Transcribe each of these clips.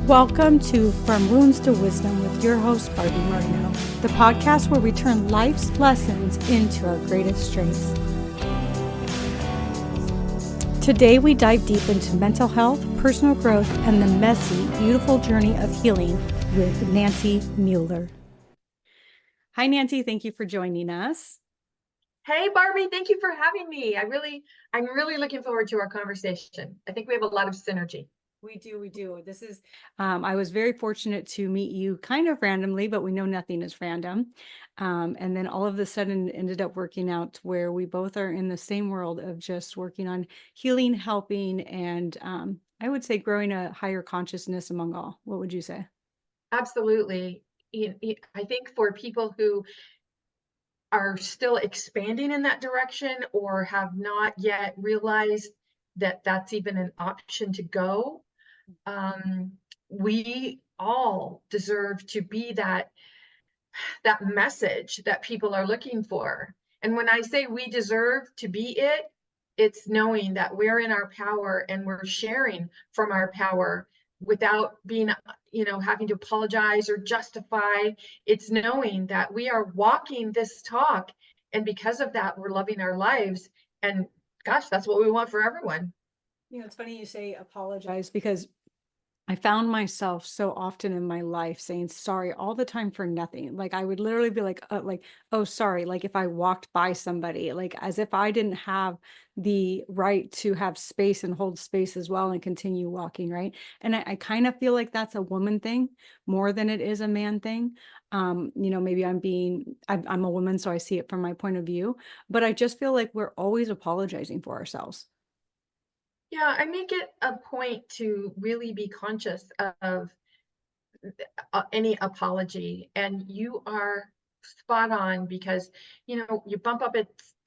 Welcome to From Wounds to Wisdom with your host, Barbie Martineau, the podcast where we turn life's lessons into our greatest strengths. Today, we dive deep into mental health, personal growth, and the messy, beautiful journey of healing with Nancy Mueller. Hi, Nancy. Thank you for joining us. Hey, Barbie, thank you for having me. I'm really looking forward to our conversation. I think we have a lot of synergy. We do. This is, I was very fortunate to meet you kind of randomly, but we know nothing is random. And then all of a sudden ended up working out where we both are in the same world of just working on healing, helping, and I would say growing a higher consciousness among all. What would you say? Absolutely. I think for people who are still expanding in that direction or have not yet realized that that's even an option to go, we all deserve to be that message that people are looking for. And when I say we deserve to be it, it's knowing that we're in our power and we're sharing from our power without being, having to apologize or justify. It's knowing that we are walking this talk. And because of that, we're loving our lives. And gosh, that's what we want for everyone. It's funny you say apologize because I found myself so often in my life saying sorry all the time for nothing. Like I would literally be like, oh, sorry. Like if I walked by somebody, like as if I didn't have the right to have space and hold space as well and continue walking, right? And I kind of feel like that's a woman thing more than it is a man thing. Maybe I'm a woman, so I see it from my point of view, but I just feel like we're always apologizing for ourselves. Yeah, I make it a point to really be conscious of any apology. And you are spot on because, you bump up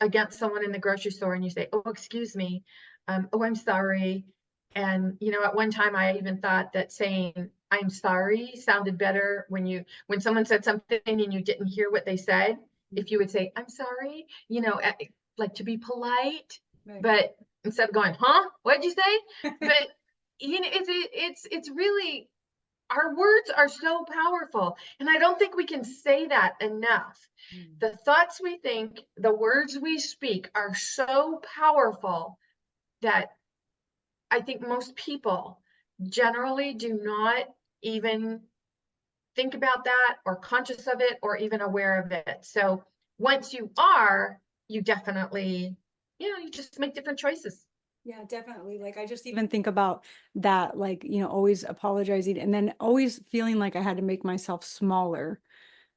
against someone in the grocery store and you say, oh, excuse me. Oh, I'm sorry. And, at one time I even thought that saying I'm sorry sounded better when someone said something and you didn't hear what they said. If you would say, I'm sorry, like to be polite, Right. but instead of going, huh, what'd you say? But, it's really, our words are so powerful. And I don't think we can say that enough. The thoughts we think, the words we speak are so powerful that I think most people generally do not even think about that or conscious of it or even aware of it. So once you are, you definitely, you just make different choices. Yeah, definitely. Like I just even think about that, like, always apologizing and then always feeling like I had to make myself smaller.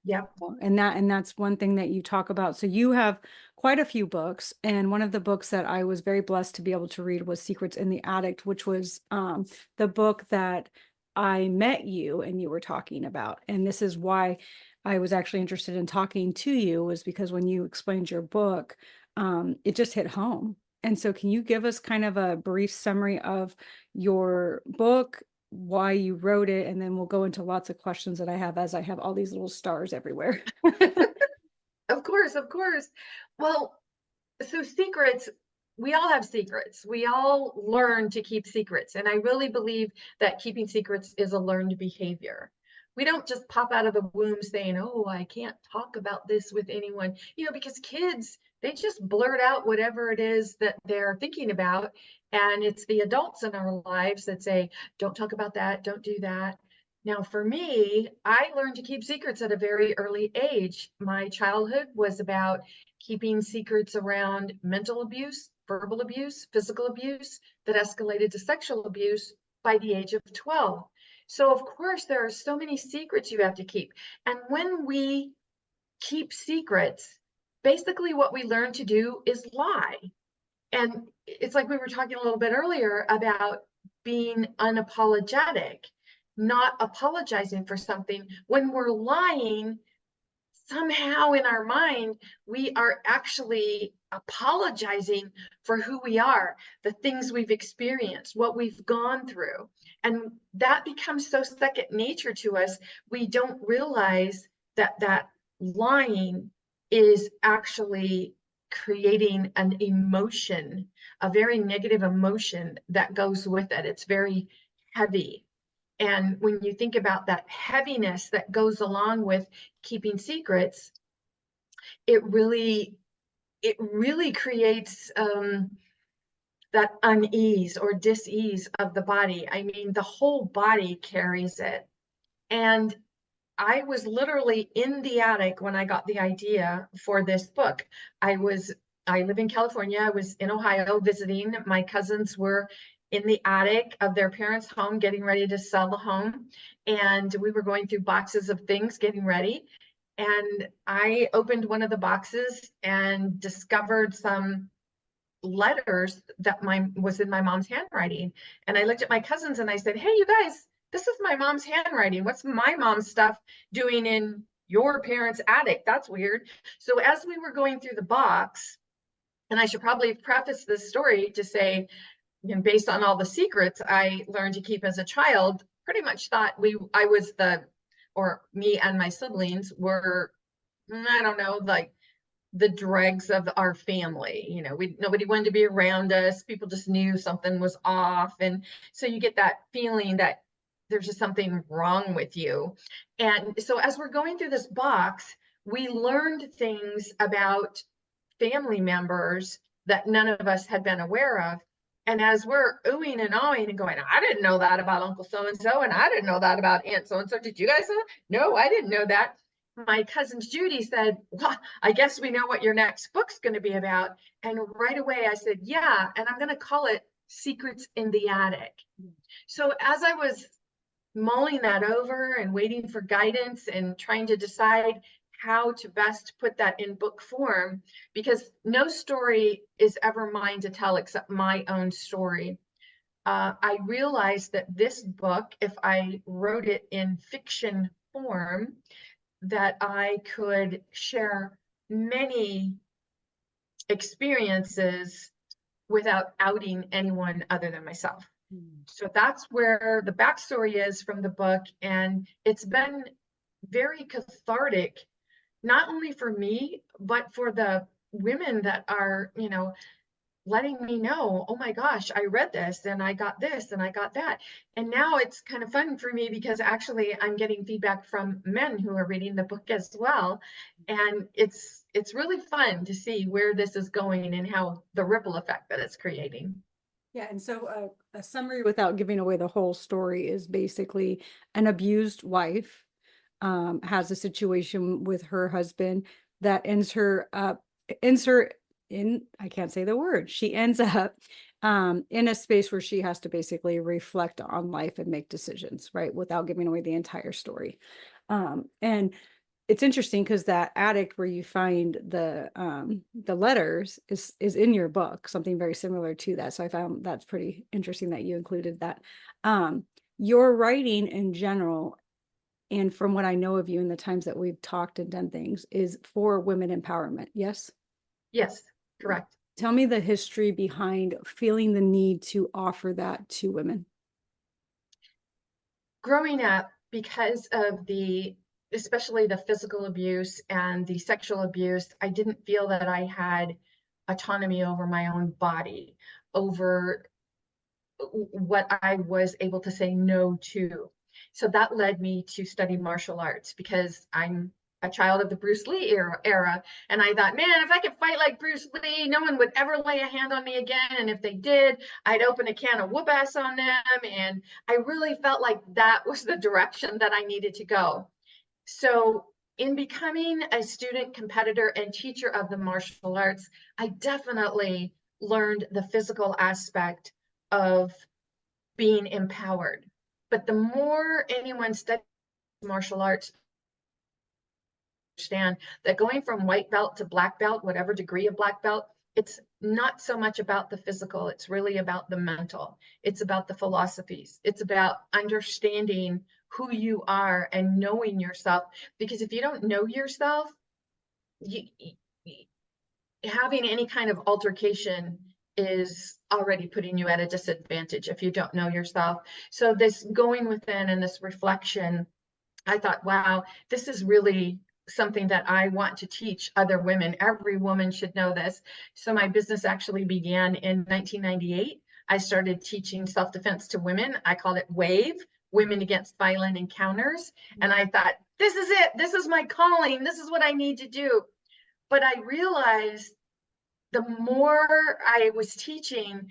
Yep. And that's one thing that you talk about. So you have quite a few books, and one of the books that I was very blessed to be able to read was Secrets in the Attic, which was the book that I met you and you were talking about. And this is why I was actually interested in talking to you, was because when you explained your book, it just hit home. And so can you give us kind of a brief summary of your book, why you wrote it, and then we'll go into lots of questions that I have as I have all these little stars everywhere. Of course, of course. Well, so secrets, we all have secrets. We all learn to keep secrets. And I really believe that keeping secrets is a learned behavior. We don't just pop out of the womb saying, oh, I can't talk about this with anyone, because kids, they just blurt out whatever it is that they're thinking about. And it's the adults in our lives that say, don't talk about that, don't do that. Now, for me, I learned to keep secrets at a very early age. My childhood was about keeping secrets around mental abuse, verbal abuse, physical abuse that escalated to sexual abuse by the age of 12. So, of course, there are so many secrets you have to keep. And when we keep secrets, basically what we learn to do is lie. And it's like we were talking a little bit earlier about being unapologetic, not apologizing for something. When we're lying, somehow in our mind, we are actually apologizing for who we are, the things we've experienced, what we've gone through. And that becomes so second nature to us, we don't realize that lying is actually creating an emotion, a very negative emotion that goes with it. It's very heavy. And when you think about that heaviness that goes along with keeping secrets, it really creates that unease or dis-ease of the body. I mean, the whole body carries it. And I was literally in the attic when I got the idea for this book. I live in California. I was in Ohio visiting. My cousins were in the attic of their parents' home getting ready to sell the home. And we were going through boxes of things getting ready. And I opened one of the boxes and discovered some letters that was in my mom's handwriting. And I looked at my cousins and I said, "Hey, you guys, this is my mom's handwriting. What's my mom's stuff doing in your parents' attic? That's weird." So as we were going through the box, and I should probably preface this story to say, based on all the secrets I learned to keep as a child, pretty much thought or me and my siblings were, I don't know, like the dregs of our family. Nobody wanted to be around us. People just knew something was off. And so you get that feeling that there's just something wrong with you. And so as we're going through this box, we learned things about family members that none of us had been aware of. And as we're oohing and awing and going, "I didn't know that about Uncle so-and-so, and I didn't know that about Aunt so-and-so. Did you guys know?" "No, I didn't know that." My cousin Judy said, "Well, I guess we know what your next book's going to be about." And right away I said, "Yeah, and I'm going to call it Secrets in the Attic." So as I was mulling that over and waiting for guidance and trying to decide how to best put that in book form, because no story is ever mine to tell except my own story. I realized that this book, if I wrote it in fiction form, that I could share many experiences without outing anyone other than myself. So that's where the backstory is from the book. And it's been very cathartic, not only for me, but for the women that are, letting me know, "Oh my gosh, I read this and I got this and I got that." And now it's kind of fun for me because actually I'm getting feedback from men who are reading the book as well. And it's really fun to see where this is going and how the ripple effect that it's creating. Yeah, and so a summary without giving away the whole story is basically an abused wife has a situation with her husband that ends her in, I can't say the word. She ends up in a space where she has to basically reflect on life and make decisions, right? Without giving away the entire story. And it's interesting because that attic where you find the letters is in your book, something very similar to that. So I found that's pretty interesting that you included that. Your writing in general, and from what I know of you in the times that we've talked and done things, is for women empowerment. Yes? Yes, correct. Tell me the history behind feeling the need to offer that to women. Growing up, because of especially the physical abuse and the sexual abuse, I didn't feel that I had autonomy over my own body, over what I was able to say no to. So that led me to study martial arts because I'm a child of the Bruce Lee era. And I thought, man, if I could fight like Bruce Lee, no one would ever lay a hand on me again. And if they did, I'd open a can of whoop ass on them. And I really felt like that was the direction that I needed to go. So in becoming a student, competitor, and teacher of the martial arts, I definitely learned the physical aspect of being empowered. But the more anyone studies martial arts, understand that going from white belt to black belt, whatever degree of black belt, it's not so much about the physical, it's really about the mental. It's about the philosophies. It's about understanding who you are and knowing yourself. Because if you don't know yourself, you, having any kind of altercation is already putting you at a disadvantage if you don't know yourself. So this going within and this reflection, I thought, wow, this is really something that I want to teach other women. Every woman should know this. So my business actually began in 1998. I started teaching self-defense to women. I called it WAVE, women against violent encounters. And I thought, this is it. This is my calling. This is what I need to do. But I realized the more I was teaching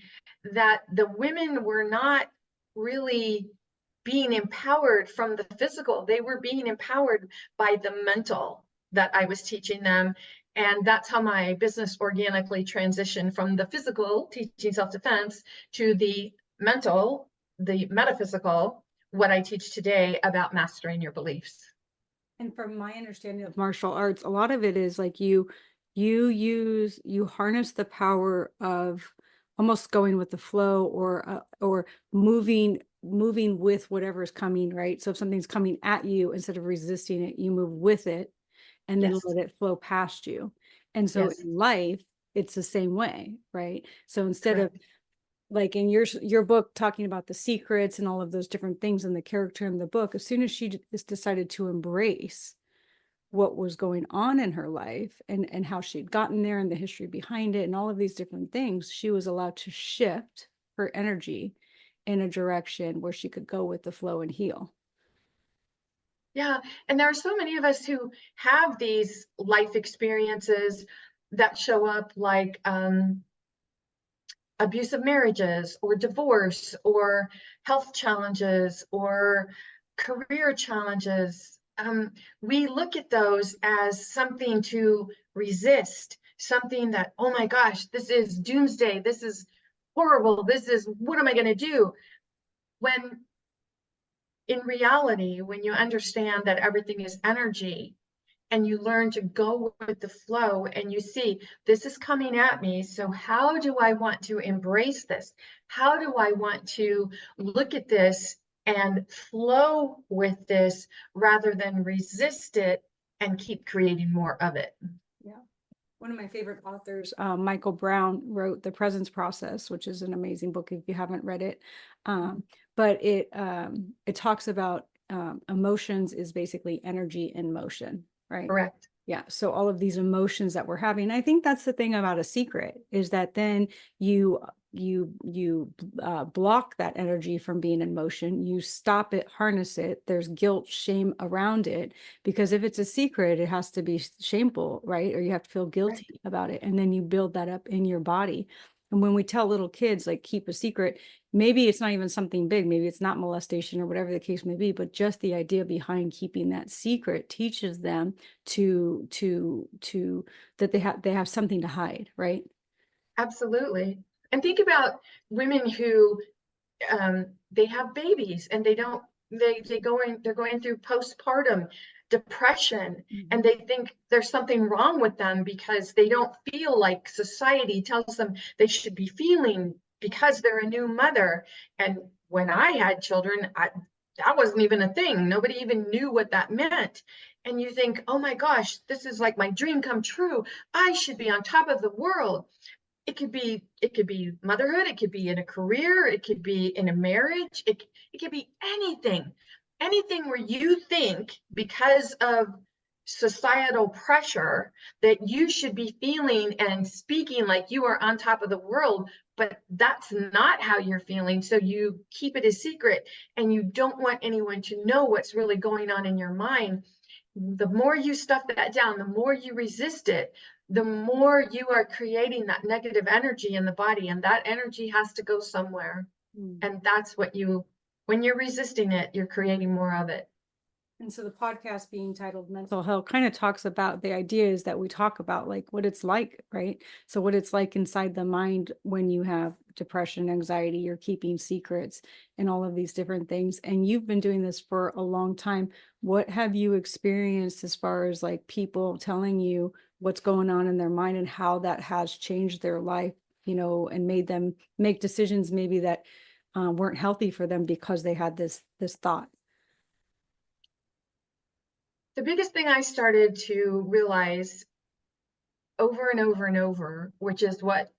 that the women were not really being empowered from the physical, they were being empowered by the mental that I was teaching them. And that's how my business organically transitioned from the physical, teaching self-defense, to the mental, the metaphysical, what I teach today about mastering your beliefs. And from my understanding of martial arts, a lot of it is like you harness the power of almost going with the flow, or moving with whatever is coming, right? So if something's coming at you, instead of resisting it, you move with it and then Yes, let it flow past you. And so yes, in life, it's the same way, right? So instead of, correct. like in your book talking about the secrets and all of those different things and the character in the book, as soon as she just decided to embrace what was going on in her life, and how she'd gotten there and the history behind it and all of these different things, she was allowed to shift her energy in a direction where she could go with the flow and heal. Yeah, and there are so many of us who have these life experiences that show up, like abusive marriages or divorce or health challenges or career challenges. We look at those as something to resist, something that, oh my gosh, this is doomsday, this is horrible, this is, what am I going to do? When in reality, when you understand that everything is energy, and you learn to go with the flow, and you see, this is coming at me, so how do I want to embrace this? How do I want to look at this and flow with this rather than resist it and keep creating more of it? Yeah. One of my favorite authors, Michael Brown, wrote The Presence Process, which is an amazing book if you haven't read it. But it talks about emotions is basically energy in motion, right? Correct. Yeah. So all of these emotions that we're having, I think that's the thing about a secret, is that then you block that energy from being in motion. You stop it, harness it. There's guilt, shame around it, because if it's a secret, it has to be shameful, right? Or you have to feel Right. guilty about it. And then you build that up in your body. And when we tell little kids, like, keep a secret, maybe it's not even something big, maybe it's not molestation or whatever the case may be, but just the idea behind keeping that secret teaches them to that they have something to hide, right? Absolutely. And think about women who they have babies and they don't they're going through postpartum depression, and Mhm. they think there's something wrong with them because they don't feel like society tells them they should be feeling because they're a new mother. And when I had children, that wasn't even a thing. Nobody even knew what that meant. And you think, oh my gosh, this is like my dream come true. I should be on top of the world. It could be motherhood, it could be in a career, it could be in a marriage, it could be anything where you think, because of societal pressure, that you should be feeling and speaking like you are on top of the world, but that's not how you're feeling, so you keep it a secret and you don't want anyone to know what's really going on in your mind. The more you stuff that down, the more you resist it, the more you are creating that negative energy in the body, and that energy has to go somewhere. Mm. And that's what when you're resisting it, you're creating more of it. And so the podcast being titled Mental Health kind of talks about the ideas that we talk about, like what it's like, right? So what it's like inside the mind when you have depression, anxiety, you're keeping secrets and all of these different things. And you've been doing this for a long time. What have you experienced as far as like people telling you what's going on in their mind and how that has changed their life, and made them make decisions maybe that weren't healthy for them because they had this thought? The biggest thing I started to realize over and over and over, which is what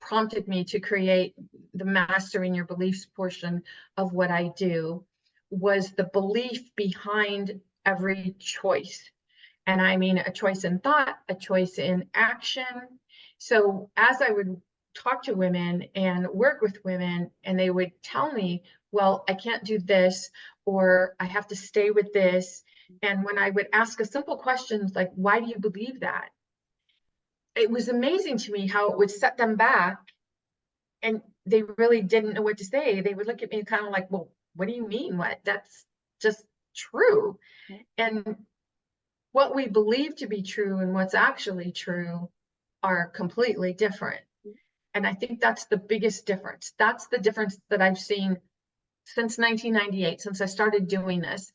prompted me to create the mastering your beliefs portion of what I do, was the belief behind every choice. And I mean a choice in thought, a choice in action. So as I would talk to women and work with women, and they would tell me well, I can't do this, or I have to stay with this. And when I would ask a simple question like, why do you believe that? It was amazing to me how it would set them back, and they really didn't know what to say. They would look at me kind of like, well, what do you mean? What? That's just true. And what we believe to be true and what's actually true are completely different. And I think that's the biggest difference. That's the difference that I've seen since 1998, since I started doing this.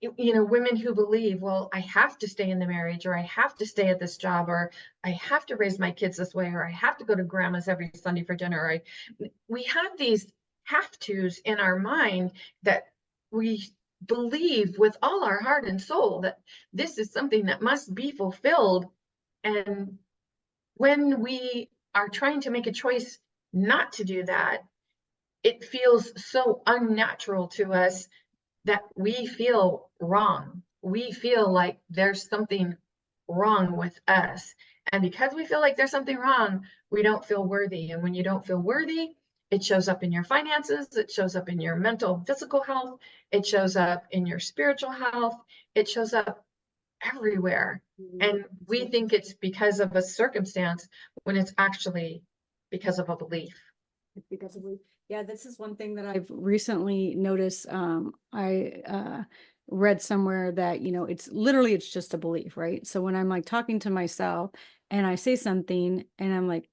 Women who believe, well, I have to stay in the marriage, or I have to stay at this job, or I have to raise my kids this way, or I have to go to grandma's every Sunday for dinner. We have these have tos in our mind that we believe with all our heart and soul that this is something that must be fulfilled. And when we are trying to make a choice not to do that, it feels so unnatural to us that we feel wrong. We feel like there's something wrong with us. And because we feel like there's something wrong, we don't feel worthy. And when you don't feel worthy, it shows up in your finances, it shows up in your mental, physical health, it shows up in your spiritual health, it shows up everywhere. And we think it's because of a circumstance when it's actually because of a belief. Because of, yeah, this is one thing that I've recently noticed. I read somewhere that, it's just a belief, right? So when I'm like talking to myself and I say something and I'm like,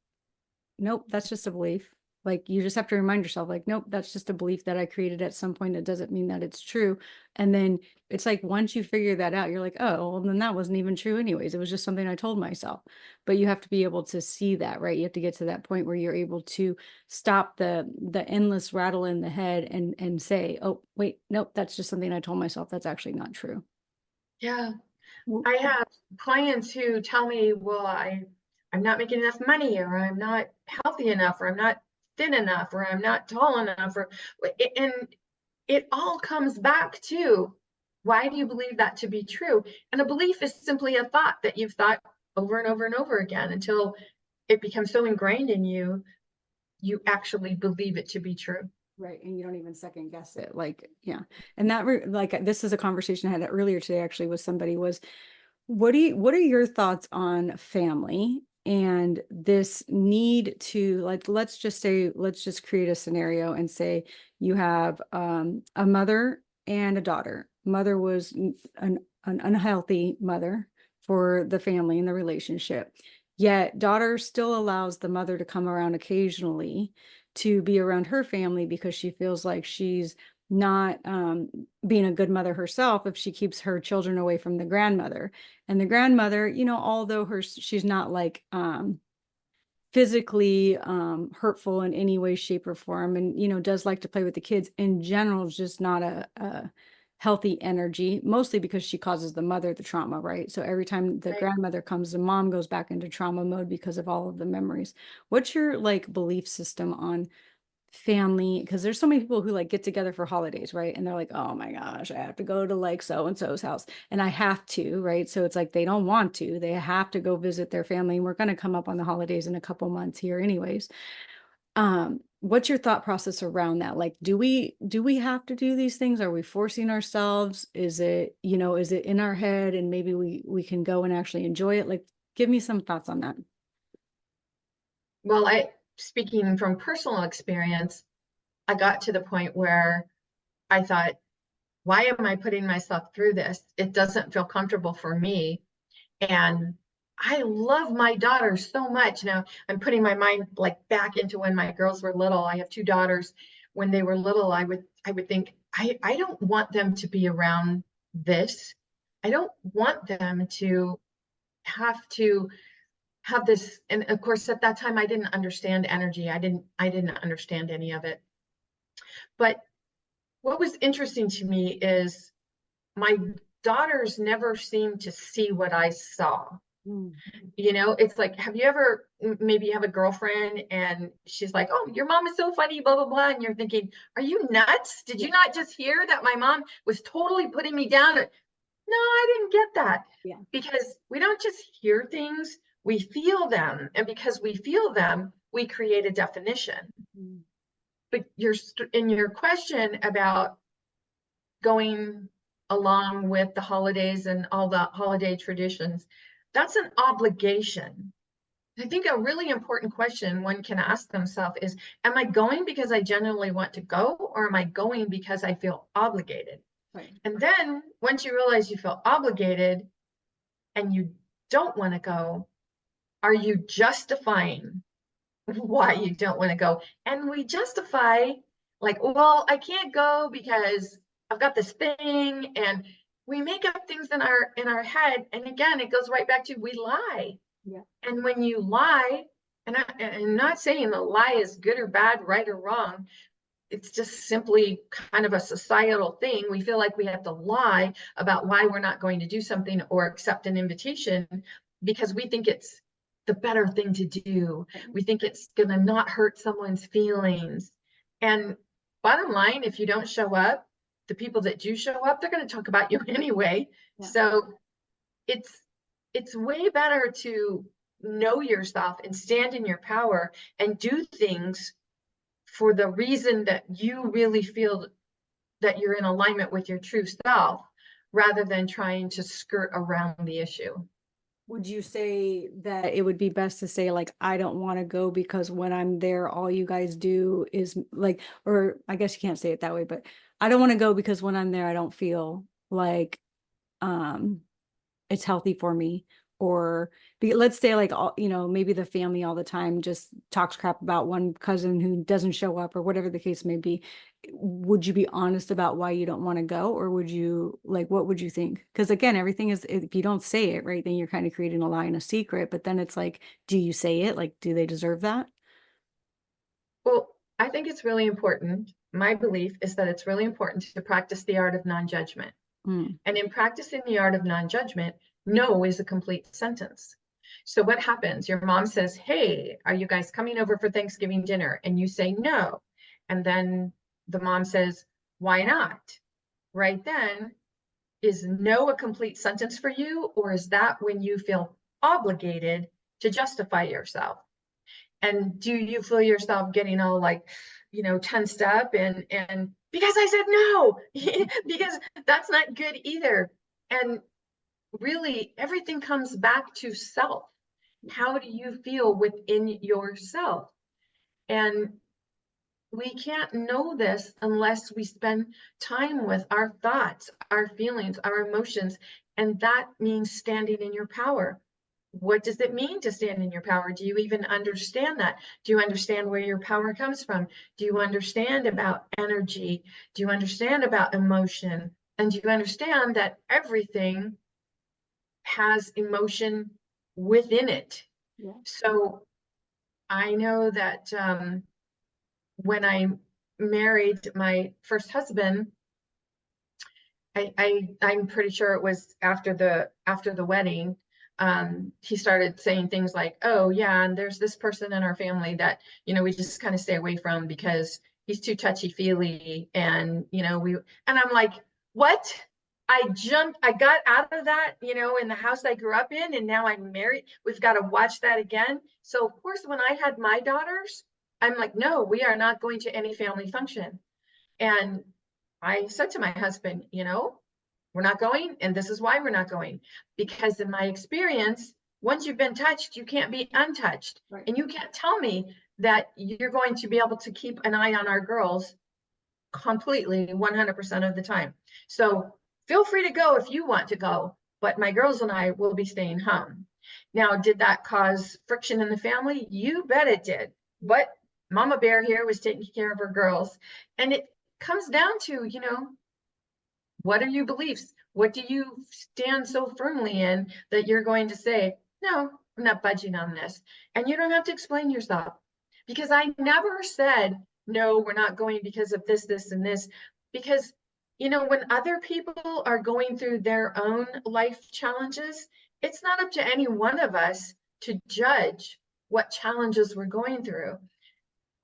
nope, that's just a belief. Like, you just have to remind yourself, like, nope, that's just a belief that I created at some point. It doesn't mean that it's true. And then it's like, once you figure that out, you're like, oh, well, then that wasn't even true anyways. It was just something I told myself. But you have to be able to see that, right? You have to get to that point where you're able to stop the endless rattle in the head and say, oh, wait, nope, that's just something I told myself. That's actually not true. Yeah. I have clients who tell me, well, I'm not making enough money, or I'm not healthy enough, or I'm not thin enough, or I'm not tall enough, and it all comes back to, why do you believe that to be true? And a belief is simply a thought that you've thought over and over and over again until it becomes so ingrained in you, you actually believe it to be true. Right. And you don't even second guess it. Like, yeah. And like, this is a conversation I had earlier today, actually, with somebody was, what are your thoughts on family and this need to, like, let's just create a scenario and say you have a mother and a daughter. Mother was an unhealthy mother for the family and the relationship. Yet daughter still allows the mother to come around occasionally to be around her family because she feels like she's not being a good mother herself if she keeps her children away from the grandmother. And the grandmother, although she's not like physically hurtful in any way, shape, or form, and does like to play with the kids, in general is just not a healthy energy, mostly because she causes the mother the trauma, right? So every time the Right. grandmother comes, the mom goes back into trauma mode because of all of the memories. What's your like belief system on family? Because there's so many people who like get together for holidays, right? And they're like, oh my gosh, I have to go to like so and so's house and I have to, right? So it's like they don't want to, they have to go visit their family, and we're going to come up on the holidays in a couple months here anyways. What's your thought process around that? Like, do we have to do these things? Are we forcing ourselves? Is it, is it in our head and maybe we can go and actually enjoy it? Like, give me some thoughts on that. Well, speaking from personal experience, I got to the point where I thought, why am I putting myself through this? It doesn't feel comfortable for me. And I love my daughter so much. Now I'm putting my mind like back into when my girls were little. I have two daughters. When they were little, I would think, I don't want them to be around this. I don't want them to have this. And of course, at that time, I didn't understand energy. I didn't understand any of it. But what was interesting to me is my daughters never seemed to see what I saw. Mm. It's like, have you ever, maybe you have a girlfriend and she's like, oh, your mom is so funny, blah, blah, blah. And you're thinking, are you nuts? Did you not just hear that my mom was totally putting me down? No, I didn't get that. Yeah. Because we don't just hear things, we feel them. And because we feel them, we create a definition. Mm. But in your question about going along with the holidays and all the holiday traditions, that's an obligation. I think a really important question one can ask themselves is, am I going because I genuinely want to go, or am I going because I feel obligated? Right. And then once you realize you feel obligated and you don't want to go, are you justifying why you don't want to go? And we justify like, well, I can't go because I've got this thing, and we make up things in our head. And again, it goes right back to we lie. Yeah. And when you lie, and I'm not saying the lie is good or bad, right or wrong, it's just simply kind of a societal thing. We feel like we have to lie about why we're not going to do something or accept an invitation because we think it's the better thing to do. We think it's going to not hurt someone's feelings. And bottom line, if you don't show up, the people that do show up, they're going to talk about you anyway. Yeah. So it's way better to know yourself and stand in your power and do things for the reason that you really feel that you're in alignment with your true self, rather than trying to skirt around the issue. Would you say that it would be best to say, like, I don't want to go because when I'm there, all you guys do is like, or I guess you can't say it that way, but I don't want to go because when I'm there, I don't feel like it's healthy for me. Or let's say like, all, maybe the family all the time just talks crap about one cousin who doesn't show up or whatever the case may be. Would you be honest about why you don't want to go? Or would you like, what would you think? Because again, everything is, if you don't say it, right, then you're kind of creating a lie and a secret. But then it's like, do you say it? Like, do they deserve that? Well, I think it's really important. My belief is that it's really important to practice the art of non-judgment. Mm. And in practicing the art of non-judgment, no is a complete sentence. So what happens? Your mom says, hey, are you guys coming over for Thanksgiving dinner? And you say no. And then the mom says, why not? Right then, is no a complete sentence for you, or is that when you feel obligated to justify yourself? And do you feel yourself getting all like, tensed up and because I said no, because that's not good either. And really, everything comes back to self. How do you feel within yourself? And we can't know this unless we spend time with our thoughts, our feelings, our emotions. And that means standing in your power. What does it mean to stand in your power? Do you even understand that? Do you understand where your power comes from? Do you understand about energy? Do you understand about emotion? And do you understand that everything has emotion within it? Yeah. So I know that when I married my first husband, I'm pretty sure it was after the wedding, he started saying things like, oh yeah, and there's this person in our family that, we just kind of stay away from because he's too touchy-feely. And I'm like, what? I got out of that, in the house I grew up in, and now I'm married. We've got to watch that again. So of course, when I had my daughters, I'm like, no, we are not going to any family function. And I said to my husband, we're not going, and this is why we're not going. Because in my experience, once you've been touched, you can't be untouched. Right. And you can't tell me that you're going to be able to keep an eye on our girls completely 100% of the time. So feel free to go if you want to go, but my girls and I will be staying home. Now, did that cause friction in the family? You bet it did. But Mama Bear here was taking care of her girls. And it comes down to, what are your beliefs? What do you stand so firmly in that you're going to say, no, I'm not budging on this? And you don't have to explain yourself, because I never said, no, we're not going because of this, this, and this. Because, when other people are going through their own life challenges, it's not up to any one of us to judge what challenges we're going through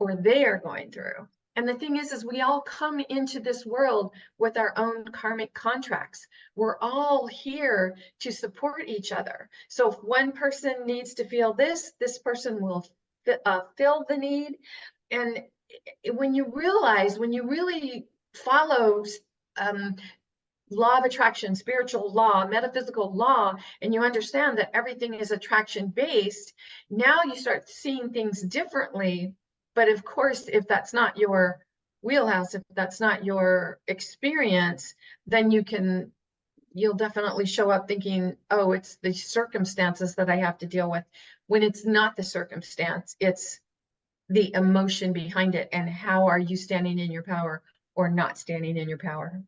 or they are going through. And the thing is we all come into this world with our own karmic contracts. We're all here to support each other. So if one person needs to feel this person will fill the need. And when you realize, when you really follow um, law of attraction, spiritual law, metaphysical law, and you understand that everything is attraction based, now you start seeing things differently. But of course, if that's not your wheelhouse, if that's not your experience, then you'll definitely show up thinking, oh, it's the circumstances that I have to deal with, when it's not the circumstance, it's the emotion behind it. And how are you standing in your power or not standing in your power?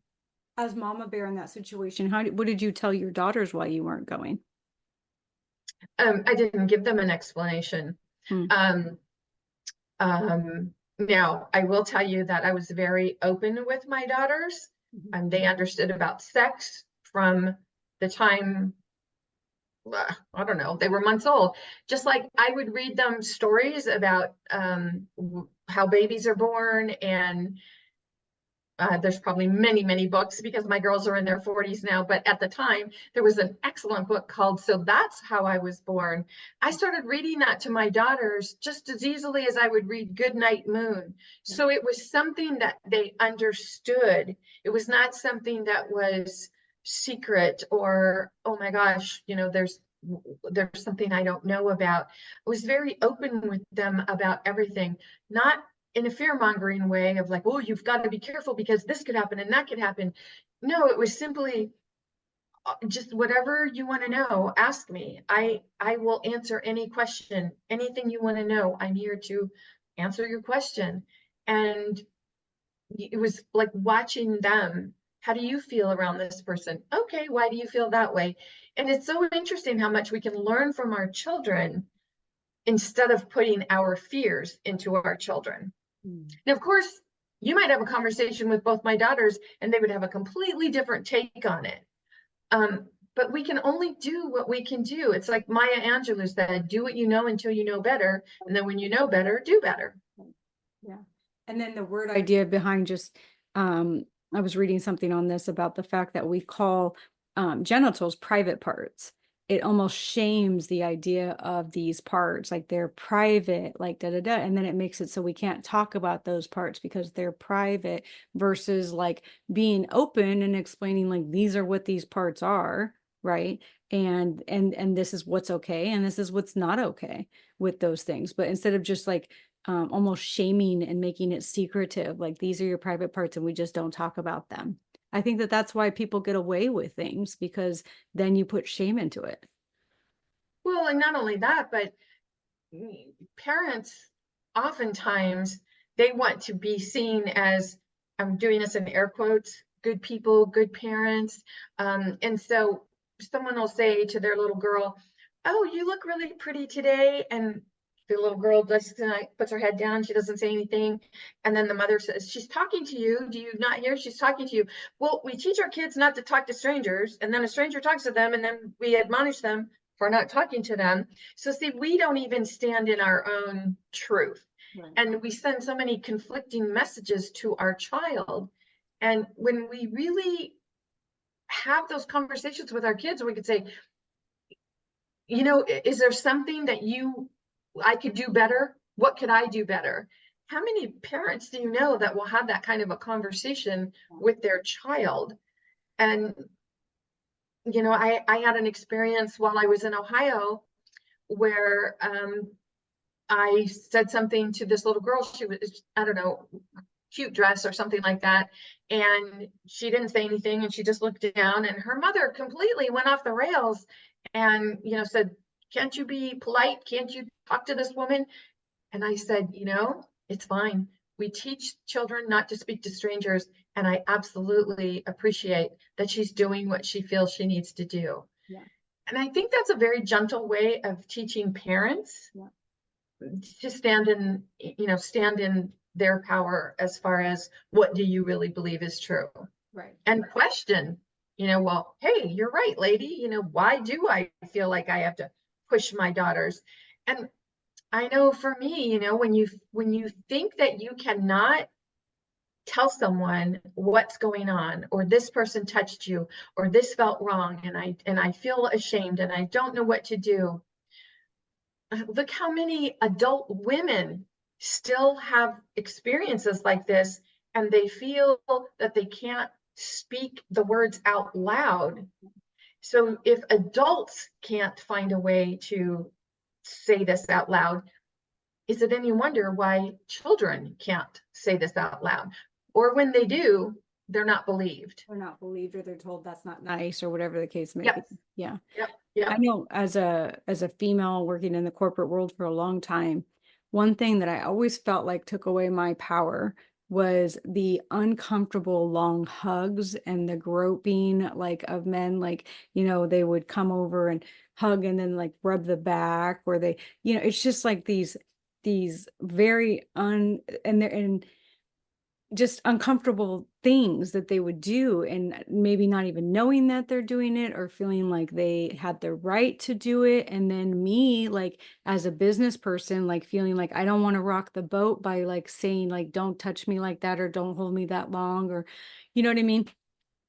As mama bear in that situation, what did you tell your daughters why you weren't going? I didn't give them an explanation. Hmm. Um, now, I will tell you that I was very open with my daughters, Mhm. and they understood about sex from the time, I don't know, they were months old. Just like I would read them stories about how babies are born, and there's probably many, many books because my girls are in their 40s now. But at the time, there was an excellent book called So That's How I Was Born. I started reading that to my daughters just as easily as I would read Goodnight Moon. Yeah. So it was something that they understood. It was not something that was secret or, oh my gosh, there's something I don't know about. I was very open with them about everything, not in a fear mongering way of like, oh, you've got to be careful because this could happen and that could happen. No, it was simply just whatever you want to know, ask me. I will answer any question, anything you want to know. I'm here to answer your question. And it was like watching them. How do you feel around this person? Okay, why do you feel that way? And it's so interesting how much we can learn from our children instead of putting our fears into our children. Mm. And of course, you might have a conversation with both my daughters and they would have a completely different take on it. But we can only do what we can do. It's like Maya Angelou said, do what you know until you know better. And then when you know better, do better. Yeah. And then the word idea behind just, I was reading something on this about the fact that we call genitals private parts. It almost shames the idea of these parts, like they're private, like da da da. And then it makes it so we can't talk about those parts because they're private versus like being open and explaining like these are what these parts are, right? And this is what's okay and this is what's not okay with those things. But instead of just like almost shaming and making it secretive, like these are your private parts and we just don't talk about them. I think that that's why people get away with things because then you put shame into it. Well, and not only that, but parents oftentimes they want to be seen as, I'm doing this in air quotes, good people, good parents. And so someone will say to their little girl, oh, you look really pretty today. And the little girl just puts her head down. She doesn't say anything. And then the mother says, she's talking to you. Do you not hear? She's talking to you. Well, we teach our kids not to talk to strangers. And then a stranger talks to them. And then we admonish them for not talking to them. So see, we don't even stand in our own truth. Right. And we send so many conflicting messages to our child. And when we really have those conversations with our kids, we could say, is there something that I could do better? What could I do better? How many parents do you know that will have that kind of a conversation with their child? And, I had an experience while I was in Ohio where I said something to this little girl. She was, I don't know, cute dress or something like that. And she didn't say anything and she just looked down, and her mother completely went off the rails and, said, can't you be polite? Can't you talk to this woman? And I said, it's fine. We teach children not to speak to strangers. And I absolutely appreciate that she's doing what she feels she needs to do. Yeah. And I think that's a very gentle way of teaching parents Yeah. to stand in their power as far as what do you really believe is true, Right. and question, well, hey, you're right, lady, why do I feel like I have to push my daughters? And I know for me, when you think that you cannot tell someone what's going on, or this person touched you, or this felt wrong, and I feel ashamed and I don't know what to do. Look how many adult women still have experiences like this, and they feel that they can't speak the words out loud. So if adults can't find a way to say this out loud, is it any wonder why children can't say this out loud? Or when they do, they're not believed. Or not believed, or they're told that's not nice, or whatever the case may be. Yep, Yeah. yep, I yep. know as a female working in the corporate world for a long time, one thing that I always felt like took away my power was the uncomfortable long hugs and the groping like of men, like, they would come over and hug and then like rub the back, or they, it's just like these very and just uncomfortable things that they would do, and maybe not even knowing that they're doing it or feeling like they had the right to do it. And then me, like, as a business person, like feeling like I don't want to rock the boat by like saying like don't touch me like that, or don't hold me that long, or you know what I mean,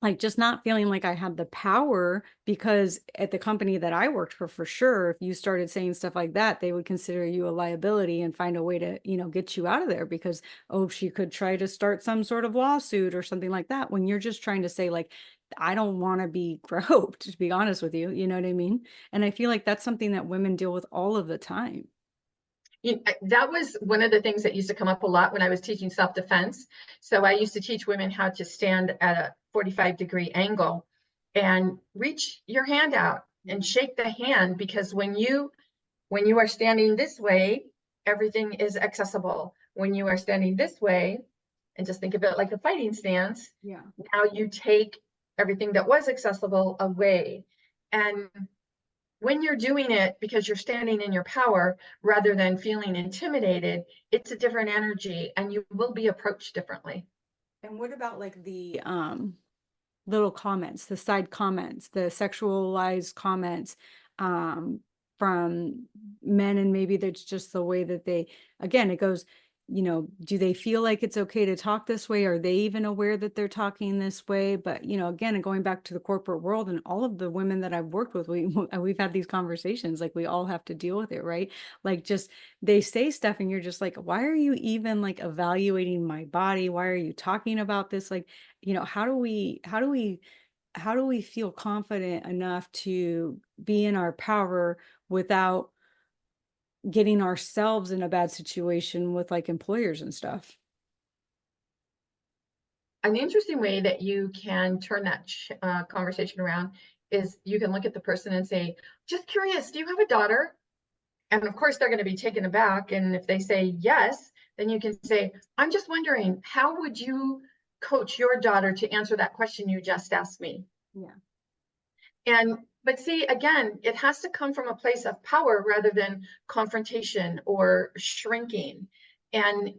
like just not feeling like I had the power, because at the company that I worked for sure, if you started saying stuff like that, they would consider you a liability and find a way to, get you out of there, because, oh, she could try to start some sort of lawsuit or something like that, when you're just trying to say like, I don't want to be groped, to be honest with you. You know what I mean? And I feel like that's something that women deal with all of the time. That was one of the things that used to come up a lot when I was teaching self-defense. So I used to teach women how to stand at a 45-degree angle and reach your hand out and shake the hand, because when you are standing this way, everything is accessible. When you are standing this way, and just think of it like a fighting stance, Yeah. now you take everything that was accessible away. And when you're doing it because you're standing in your power rather than feeling intimidated, it's a different energy and you will be approached differently. And what about like the little comments, the side comments, the sexualized comments um, from men, and maybe that's just the way that they, again, it goes, do they feel like it's okay to talk this way? Are they even aware that they're talking this way? But, again, and going back to the corporate world, and all of the women that I've worked with, we've had these conversations, like we all have to deal with it, right? Like just they say stuff and you're just like, why are you even like evaluating my body? Why are you talking about this? Like, how do we feel confident enough to be in our power without getting ourselves in a bad situation with like employers and stuff? An interesting way that you can turn that conversation around is you can look at the person and say, just curious, do you have a daughter? And of course, they're going to be taken aback. And if they say yes, then you can say, I'm just wondering, how would you coach your daughter to answer that question you just asked me? Yeah. And but see, again, it has to come from a place of power rather than confrontation or shrinking. And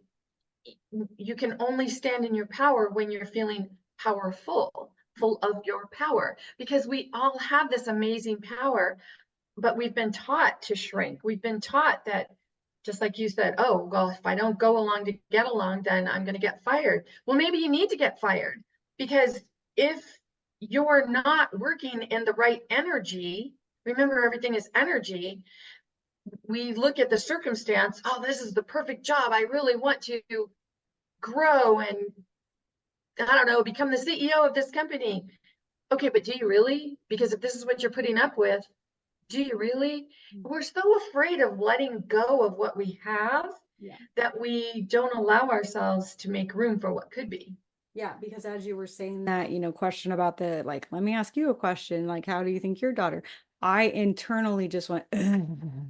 you can only stand in your power when you're feeling powerful, full of your power, because we all have this amazing power, but we've been taught to shrink. We've been taught that, just like you said, oh, well, if I don't go along to get along, then I'm going to get fired. Well, maybe you need to get fired, because if you're not working in the right energy, remember everything is energy. We look at the circumstance, oh, this is the perfect job. I really want to grow and, I don't know, become the CEO of this company. Okay, but do you really? Because if this is what you're putting up with, do you really? We're so afraid of letting go of what we have Yeah. that we don't allow ourselves to make room for what could be. Yeah, because as you were saying that, question about the like, let me ask you a question, like, how do you think your daughter? I internally just went, "Ugh,"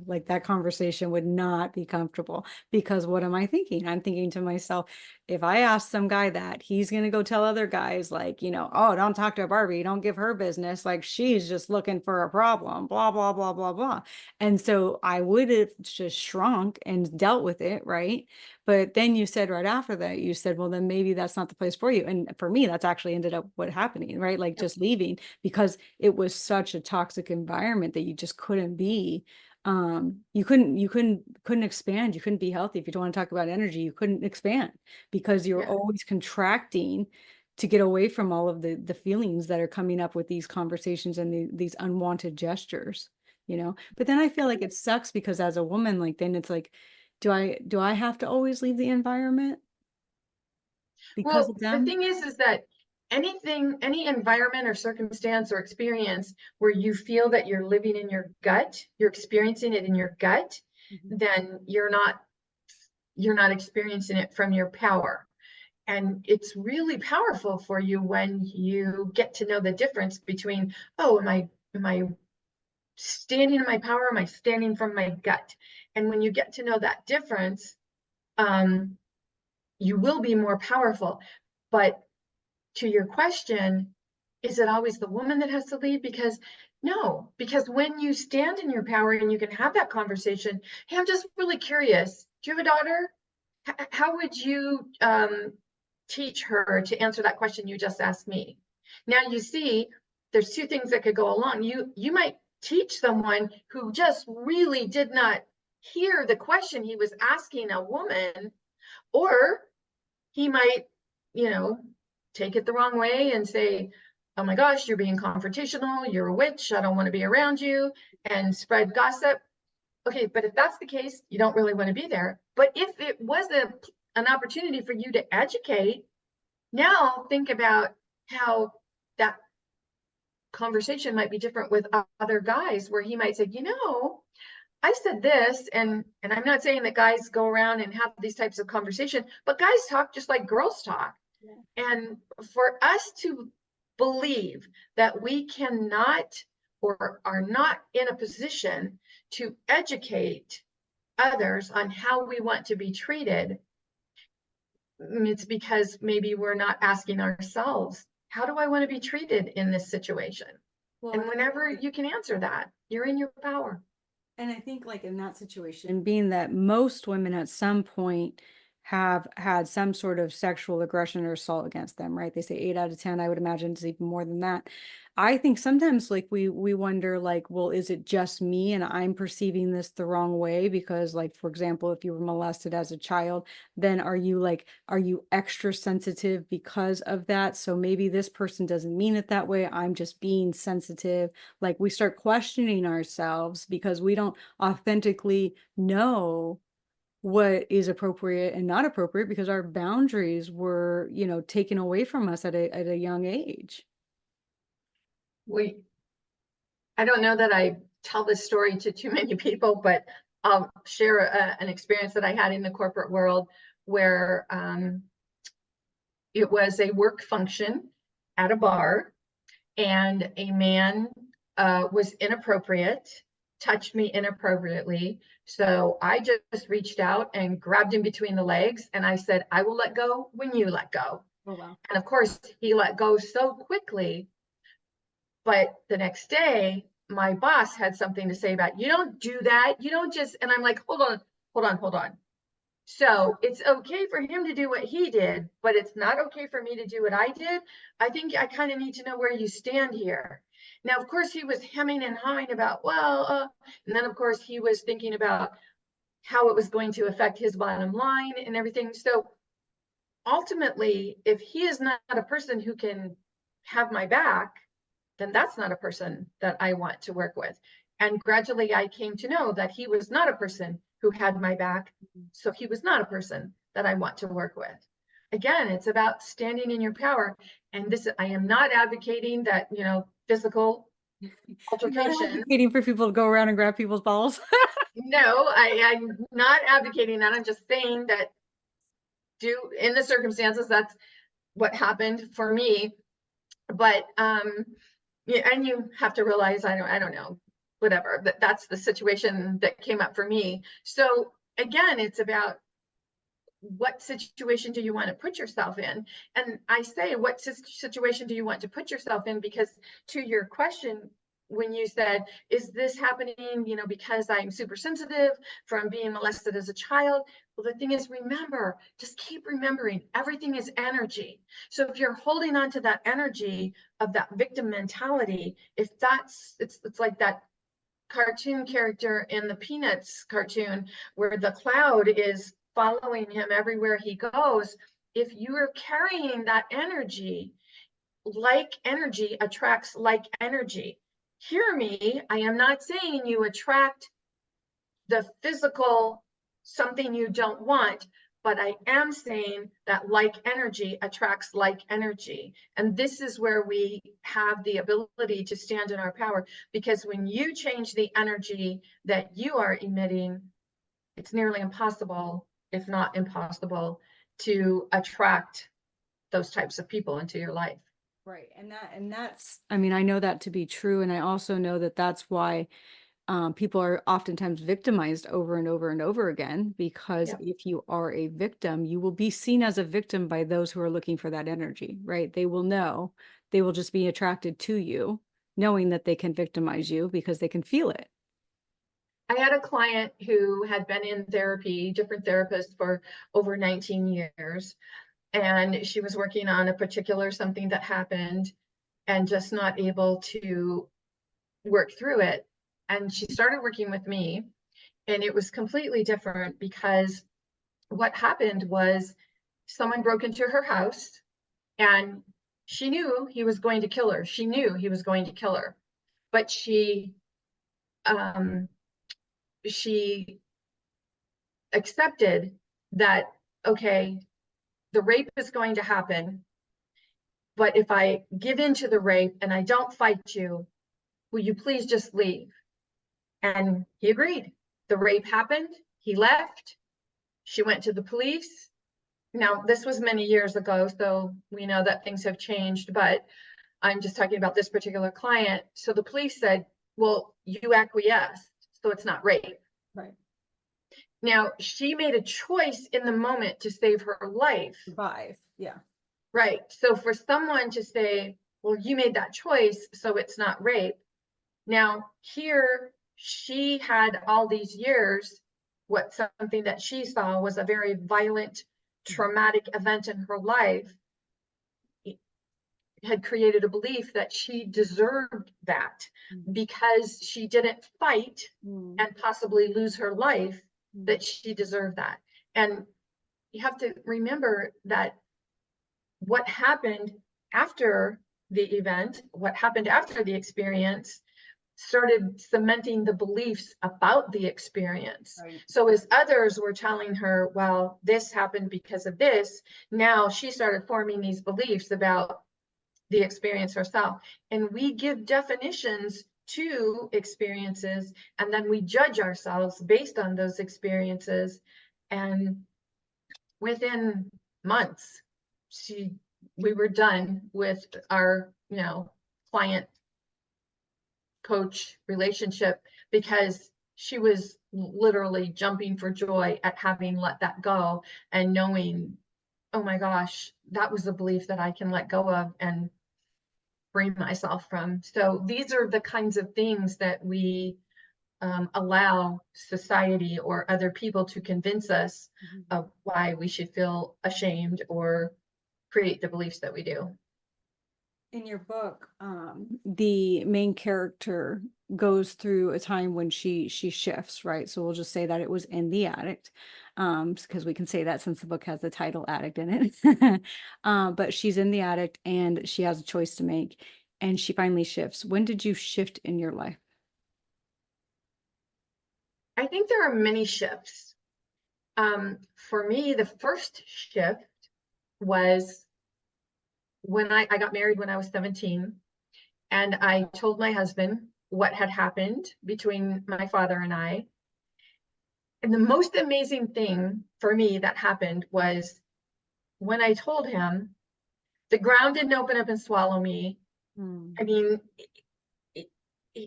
like that conversation would not be comfortable, because what am I thinking? I'm thinking to myself, if I ask some guy that, he's gonna go tell other guys, like, oh, don't talk to Barbie, don't give her business, like she's just looking for a problem, blah, blah, blah, blah, blah. And so I would have just shrunk and dealt with it, right? But then you said right after that, you said, well, then maybe that's not the place for you. And for me, that's actually ended up what happening, right? Like Yep. just leaving, because it was such a toxic environment that you just couldn't be. You couldn't expand. You couldn't be healthy. If you don't want to talk about energy, you couldn't expand, because you're Yeah. always contracting to get away from all of the feelings that are coming up with these conversations and these unwanted gestures. But then I feel like it sucks, because as a woman, like then it's like, Do I have to always leave the environment because Well, of the them? thing is that any environment or circumstance or experience where you feel that you're living in your gut, you're experiencing it in your gut, Mhm. then you're not experiencing it from your power. And it's really powerful for you when you get to know the difference between, oh, am I standing in my power? Am I standing from my gut? And when you get to know that difference, um, you will be more powerful. But to your question, is it always the woman that has to lead? Because no, because when you stand in your power and you can have that conversation, hey, I'm just really curious. Do you have a daughter? How would you teach her to answer that question you just asked me? Now you see, there's two things that could go along. You might teach someone who just really did not hear the question he was asking a woman, or he might, you know, take it the wrong way and say, oh my gosh, you're being confrontational, you're a witch, I don't want to be around you, and spread gossip. Okay, but if that's the case, you don't really want to be there. But if it was an opportunity for you to educate, now think about how that conversation might be different with other guys, where he might say, I said this, and I'm not saying that guys go around and have these types of conversation, but guys talk just like girls talk. Yeah. And for us to believe that we cannot or are not in a position to educate others on how we want to be treated, it's because maybe we're not asking ourselves, how do I want to be treated in this situation? Well, And and whenever you can answer that, you're in your power. I think like in that situation, being that most women at some point have had some sort of sexual aggression or assault against them, right? They say 8 out of 10. I would imagine it's even more than that. I think sometimes like we wonder like, well, is it just me and I'm perceiving this the wrong way? Because like, for example, if you were molested as a child, then are you extra sensitive because of that? So maybe this person doesn't mean it that way. I'm just being sensitive. Like we start questioning ourselves because we don't authentically know what is appropriate and not appropriate because our boundaries were, taken away from us at a young age. We I don't know that I tell this story to too many people, but I'll share an experience that I had in the corporate world where it was a work function at a bar, and a man was inappropriate, touched me inappropriately. So I just reached out and grabbed him between the legs, and I said, I will let go when you let go. Oh, wow. And of course, he let go so quickly. But the next day, my boss had something to say about, you don't do that. You don't just, and I'm like, hold on, hold on, hold on. So it's okay for him to do what he did, but it's not okay for me to do what I did. I think I kind of need to know where you stand here. Now, of course, he was hemming and hawing about, and then of course he was thinking about how it was going to affect his bottom line and everything. So ultimately, if he is not a person who can have my back, then that's not a person that I want to work with. And gradually I came to know that he was not a person who had my back. So he was not a person that I want to work with. Again, it's about standing in your power. And this, I am not advocating that, physical You're not altercation. advocating for people to go around and grab people's balls. No, I'm not advocating that. I'm just saying that in the circumstances, that's what happened for me. But yeah, and you have to realize, I don't know, whatever, that's the situation that came up for me. So again, it's about what situation do you want to put yourself in? And I say, what situation do you want to put yourself in? Because to your question, when you said, is this happening, because I'm super sensitive from being molested as a child? Well, the thing is, remember, just keep remembering, everything is energy. So if you're holding on to that energy of that victim mentality, if it's like that cartoon character in the Peanuts cartoon where the cloud is following him everywhere he goes. If you are carrying that energy, like energy attracts like energy. Hear me, I am not saying you attract the physical something you don't want, but I am saying that like energy attracts like energy. And this is where we have the ability to stand in our power, because when you change the energy that you are emitting, it's nearly impossible, if not impossible, to attract those types of people into your life. Right. And that's, I mean, I know that to be true. And I also know that that's why people are oftentimes victimized over and over and over again, because Yep. if you are a victim, you will be seen as a victim by those who are looking for that energy, right? They will know, they will just be attracted to you, knowing that they can victimize you because they can feel it. I had a client who had been in therapy, different therapists for over 19 years, and she was working on a particular something that happened and just not able to work through it. And she started working with me, and it was completely different because what happened was someone broke into her house, and she knew he was going to kill her. She knew he was going to kill her, but um, she accepted that, okay, the rape is going to happen, but if I give in to the rape and I don't fight you, will you please just leave? And he agreed. The rape happened. He left. She went to the police. Now, this was many years ago, so we know that things have changed, but I'm just talking about this particular client. So the police said, well, you acquiesced, so it's not rape. Right. Now, she made a choice in the moment to save her life. Survive. Yeah. Right. So for someone to say, well, you made that choice, so it's not rape. Now, here she had all these years, what something that she saw was a very violent, traumatic event in her life, had created a belief that she deserved that because she didn't fight and possibly lose her life, that she deserved that. And you have to remember that what happened after the event, what happened after the experience, started cementing the beliefs about the experience. Right. So as others were telling her, well, this happened because of this, now she started forming these beliefs about the experience herself. And we give definitions to experiences, and then we judge ourselves based on those experiences. And within months, we were done with our, client coach relationship, because she was literally jumping for joy at having let that go and knowing, oh my gosh, that was a belief that I can let go of and free myself from. So these are the kinds of things that we allow society or other people to convince us of why we should feel ashamed or create the beliefs that we do. In your book, the main character goes through a time when she shifts, right? So we'll just say that it was in the addict, because we can say that since the book has the title addict in it. But she's in the addict and she has a choice to make, and she finally shifts. When did you shift in your life? I think there are many shifts. For me, the first shift was when I got married when I was 17, and I told my husband what had happened between my father and I. And the most amazing thing for me that happened was when I told him, the ground didn't open up and swallow me. I mean,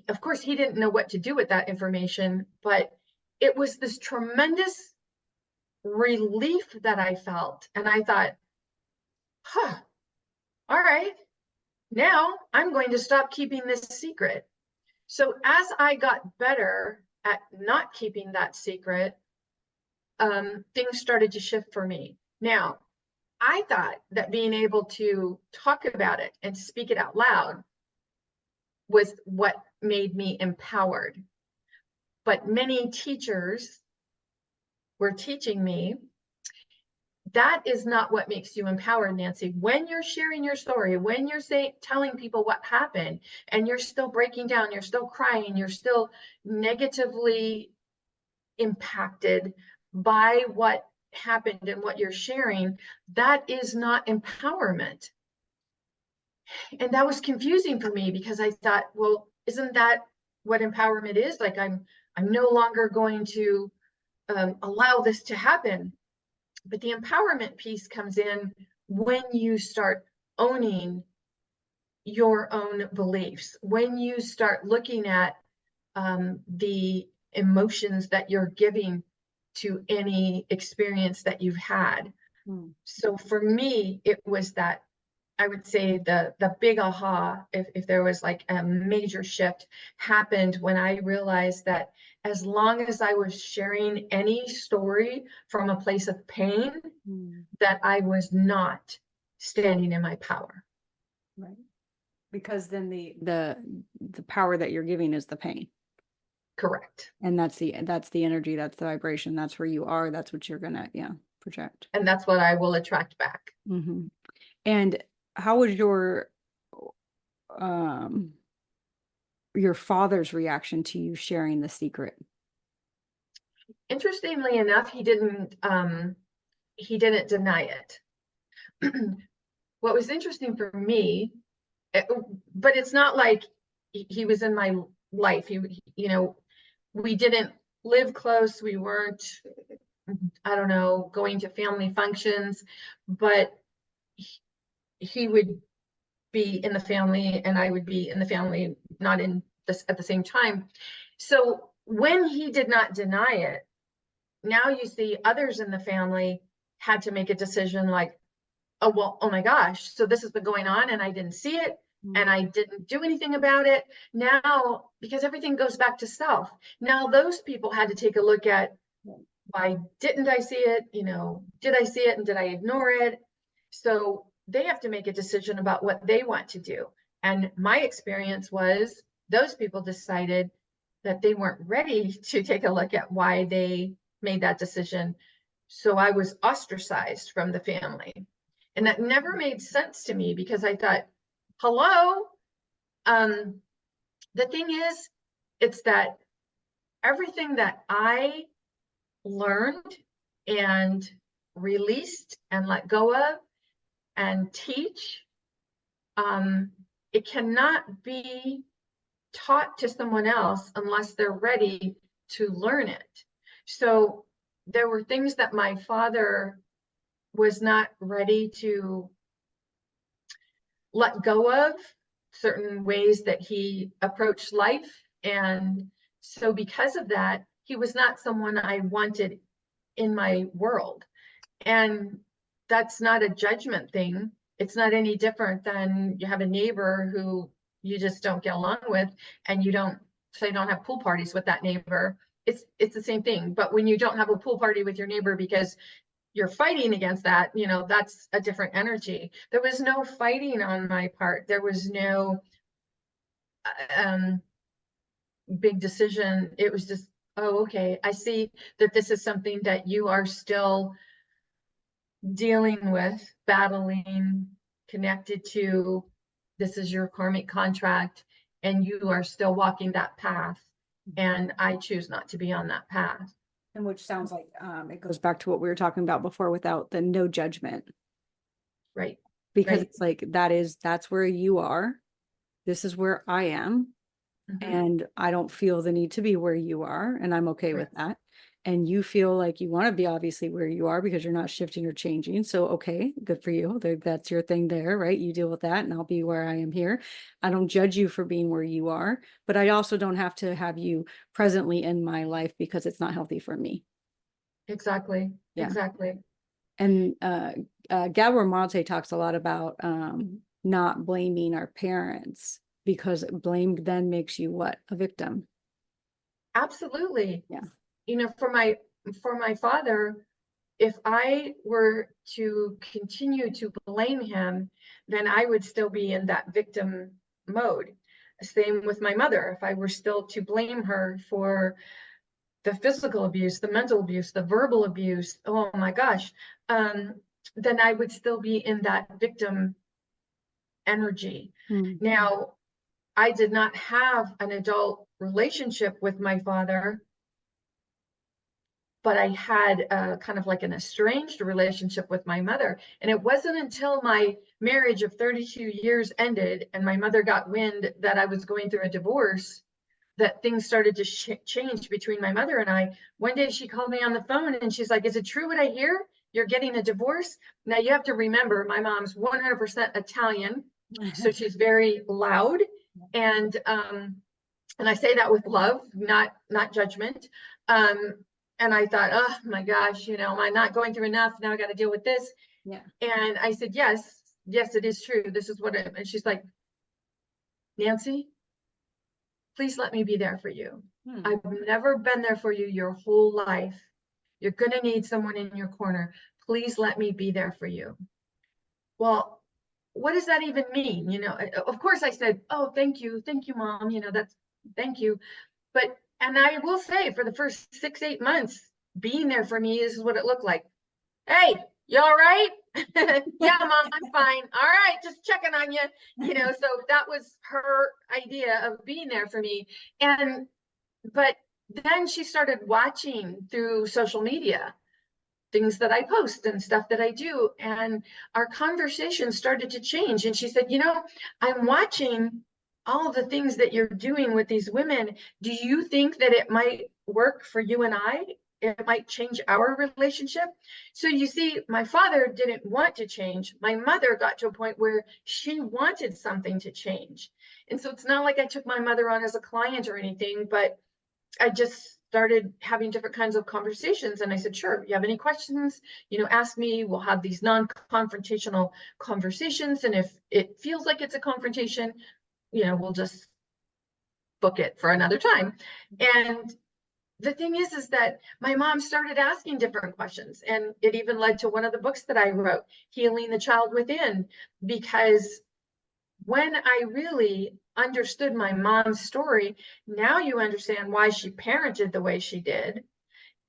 of course, he didn't know what to do with that information, but it was this tremendous relief that I felt. And I thought, huh, all right, now I'm going to stop keeping this secret. So as I got better at not keeping that secret, things started to shift for me. Now, I thought that being able to talk about it and speak it out loud was what made me empowered. But many teachers were teaching me that is not what makes you empowered, Nancy. When you're sharing your story, when you're telling people what happened, and you're still breaking down, you're still crying, you're still negatively impacted by what happened and what you're sharing, that is not empowerment. And that was confusing for me because I thought, well, isn't that what empowerment is? Like I'm no longer going to allow this to happen. But the empowerment piece comes in when you start owning your own beliefs, when you start looking at the emotions that you're giving to any experience that you've had. So for me, it was that, I would say the big aha, if there was like a major shift, happened when I realized that as long as I was sharing any story from a place of pain, that I was not standing in my power. Right. Because then the power that you're giving is the pain. Correct. And that's the energy, that's the vibration, that's where you are, that's what you're gonna, project. And that's what I will attract back. And how was your father's reaction to you sharing the secret? Interestingly enough, he didn't deny it. What was interesting for me, but it's not like he was in my life. We didn't live close. We weren't, I don't know, going to family functions, but he would be in the family and I would be in the family, not in this at the same time. So when he did not deny it, now you see others in the family had to make a decision like, oh, well, oh my gosh, so this has been going on and I didn't see it and I didn't do anything about it. Now, because everything goes back to self, now those people had to take a look at, why didn't I see it? Did I see it and did I ignore it? So they have to make a decision about what they want to do. And my experience was those people decided that they weren't ready to take a look at why they made that decision. So I was ostracized from the family. And that never made sense to me because I thought, hello, the thing is, it's that everything that I learned and released and let go of and teach, it cannot be taught to someone else unless they're ready to learn it. So there were things that my father was not ready to let go of, certain ways that he approached life. And so because of that, he was not someone I wanted in my world. And that's not a judgment thing. It's not any different than you have a neighbor who you just don't get along with and you don't have pool parties with that neighbor. It's the same thing. But when you don't have a pool party with your neighbor because you're fighting against that, that's a different energy. There was no fighting on my part. There was no big decision. It was just, oh, okay, I see that this is something that you are still dealing with, battling, connected to. This is your karmic contract, and you are still walking that path. And I choose not to be on that path. And which sounds like it goes back to what we were talking about before without the no judgment. Right. Because right. it's like that's where you are. This is where I am. And I don't feel the need to be where you are. And I'm okay with that. And you feel like you want to be obviously where you are because you're not shifting or changing. So, okay, good for you. That's your thing there, right? You deal with that and I'll be where I am here. I don't judge you for being where you are, but I also don't have to have you presently in my life because it's not healthy for me. Exactly. Yeah. Exactly. And Gabor Mate talks a lot about not blaming our parents because blame then makes you what? A victim. Absolutely. Yeah. For my father, if I were to continue to blame him, then I would still be in that victim mode. Same with my mother. If I were still to blame her for the physical abuse, the mental abuse, the verbal abuse, oh my gosh, then I would still be in that victim energy. Now, I did not have an adult relationship with my father but I had kind of like an estranged relationship with my mother. And it wasn't until my marriage of 32 years ended and my mother got wind that I was going through a divorce that things started to change between my mother and I. One day she called me on the phone and she's like, "Is it true what I hear? You're getting a divorce?" Now you have to remember, my mom's 100% Italian, so she's very loud. And I say that with love, not judgment. And I thought, oh my gosh, you know, am I not going through enough? Now I got to deal with this. Yeah. And I said, yes, it is true. This is what it, and she's like, "Nancy, please let me be there for you. I've never been there for you your whole life. You're going to need someone in your corner. Please let me be there for you." Well, what does that even mean? You know, of course I said, "Oh, thank you, Mom. You know, that's, thank you." But, and I will say, for the first 6, 8 months, being there for me, this is what it looked like. "Hey, you all right?" "Yeah, Mom, I'm fine." "All right, just checking on you." You know, so that was her idea of being there for me. And, but then she started watching through social media things that I post and stuff that I do. And our conversation started to change. And she said, "You know, I'm watching all of the things that you're doing with these women. Do you think that it might work for you and I? It might change our relationship?" So you see, my father didn't want to change. My mother got to a point where she wanted something to change. And so it's not like I took my mother on as a client or anything, but I just started having different kinds of conversations. And I said, "Sure, you have any questions, you know, ask me. We'll have these non-confrontational conversations. And if it feels like it's a confrontation, you know, we'll just book it for another time." And the thing is that my mom started asking different questions. And it even led to one of the books that I wrote, Healing the Child Within, because when I really understood my mom's story, now you understand why she parented the way she did.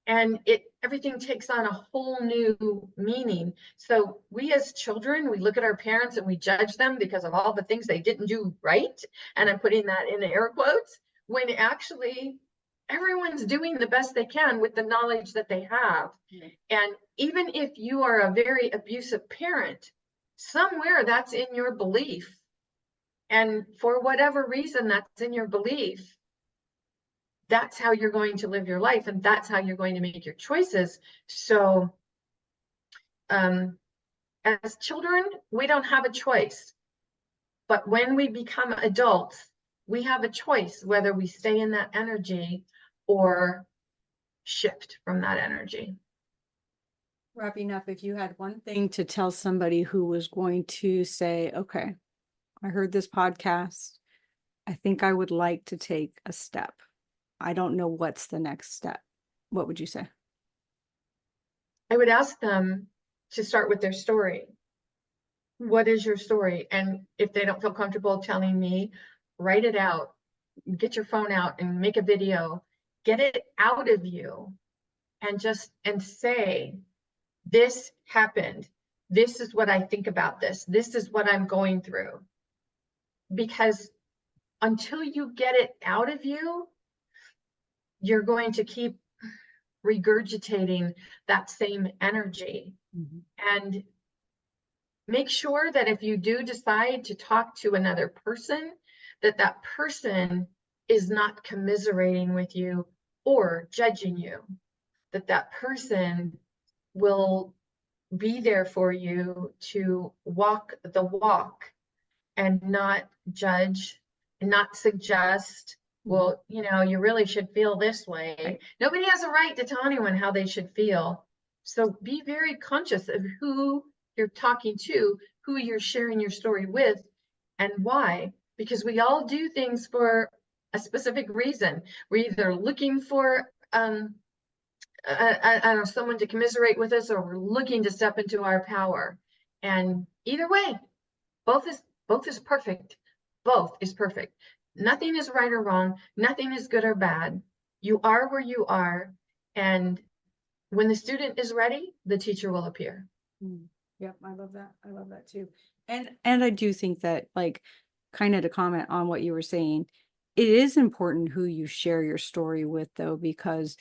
And everything takes on a whole new meaning. So we as children, we look at our parents and we judge them because of all the things they didn't do right. And I'm putting that in air quotes, when actually everyone's doing the best they can with the knowledge that they have. And even if you are a very abusive parent, somewhere that's in your belief. And for whatever reason that's in your belief, that's how you're going to live your life, and that's how you're going to make your choices. So as children, we don't have a choice. But when we become adults, we have a choice whether we stay in that energy or shift from that energy. Wrapping up, if you had one thing to tell somebody who was going to say, "Okay, I heard this podcast. I think I would like to take a step. I don't know what's the next step," what would you say? I would ask them to start with their story. What is your story? And if they don't feel comfortable telling me, write it out, get your phone out and make a video, get it out of you, and say, "This happened. This is what I think about this. This is what I'm going through." Because until you get it out of you, you're going to keep regurgitating that same energy. And make sure that if you do decide to talk to another person, that person is not commiserating with you or judging you, that person will be there for you to walk the walk and not judge and not suggest, "Well, you know, you really should feel this way." Right. Nobody has a right to tell anyone how they should feel. So be very conscious of who you're talking to, who you're sharing your story with, and why. Because we all do things for a specific reason. We're either looking for I don't know, someone to commiserate with us, or we're looking to step into our power. And either way, both is perfect. Both is perfect. Nothing is right or wrong. Nothing is good or bad. You are where you are. And when the student is ready, the teacher will appear. Yep, I love that. I love that too. And I do think that, like, kind of to comment on what you were saying, it is important who you share your story with, though, because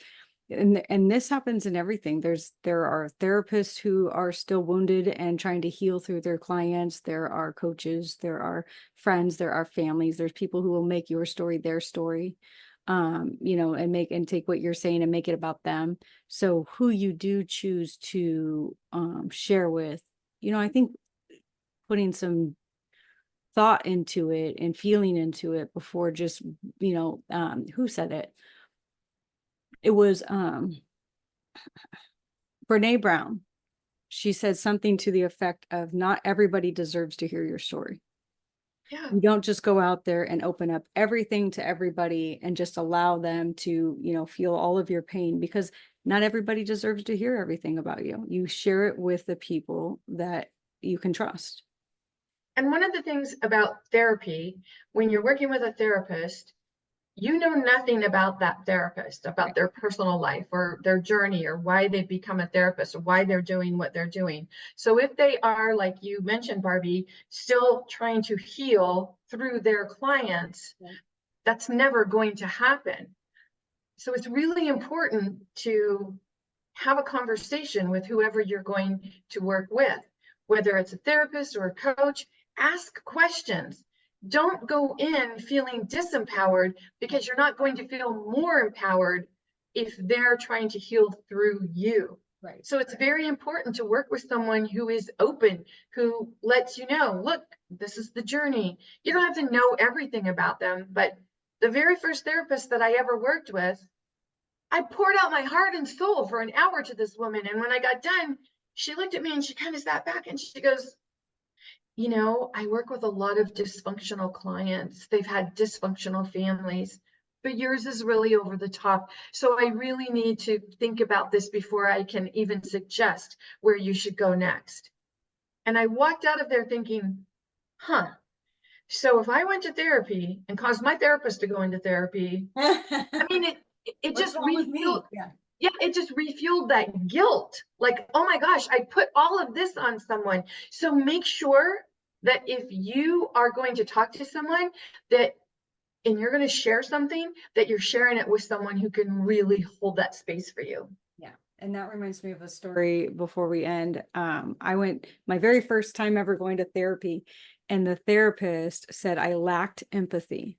and this happens in everything. There are therapists who are still wounded and trying to heal through their clients. There are coaches, there are friends, there are families, there's people who will make your story their story, you know, and take what you're saying and make it about them. So who you do choose to share with, you know, I think putting some thought into it and feeling into it before just, you know, who said it? It was Brene Brown. She said something to the effect of, not everybody deserves to hear your story. Yeah. You don't just go out there and open up everything to everybody and just allow them to, you know, feel all of your pain, because not everybody deserves to hear everything about you. You share it with the people that you can trust. And one of the things about therapy, when you're working with a therapist, you know nothing about that therapist, about their personal life or their journey or why they've become a therapist or why they're doing what they're doing. So if they are, like you mentioned, Barbie, still trying to heal through their clients, that's never going to happen. So it's really important to have a conversation with whoever you're going to work with, whether it's a therapist or a coach. Ask questions. Don't go in feeling disempowered, because you're not going to feel more empowered if they're trying to heal through you. Right. So it's very important to work with someone who is open, who lets you know, look, this is the journey. You don't have to know everything about them, but the very first therapist that I ever worked with, I poured out my heart and soul for an hour to this woman. And when I got done, she looked at me and she kind of sat back and she goes, you know, I work with a lot of dysfunctional clients. They've had dysfunctional families, but yours is really over the top. So I really need to think about this before I can even suggest where you should go next. And I walked out of there thinking, huh, so if I went to therapy and caused my therapist to go into therapy, I mean, it What's just wrong with me? refueled, Yeah. yeah, it just refueled that guilt. Like, oh my gosh, I put all of this on someone. So make sure that if you are going to talk to someone, that, and you're going to share something, that you're sharing it with someone who can really hold that space for you. Yeah. And that reminds me of a story before we end. I went my very first time ever going to therapy, and the therapist said I lacked empathy.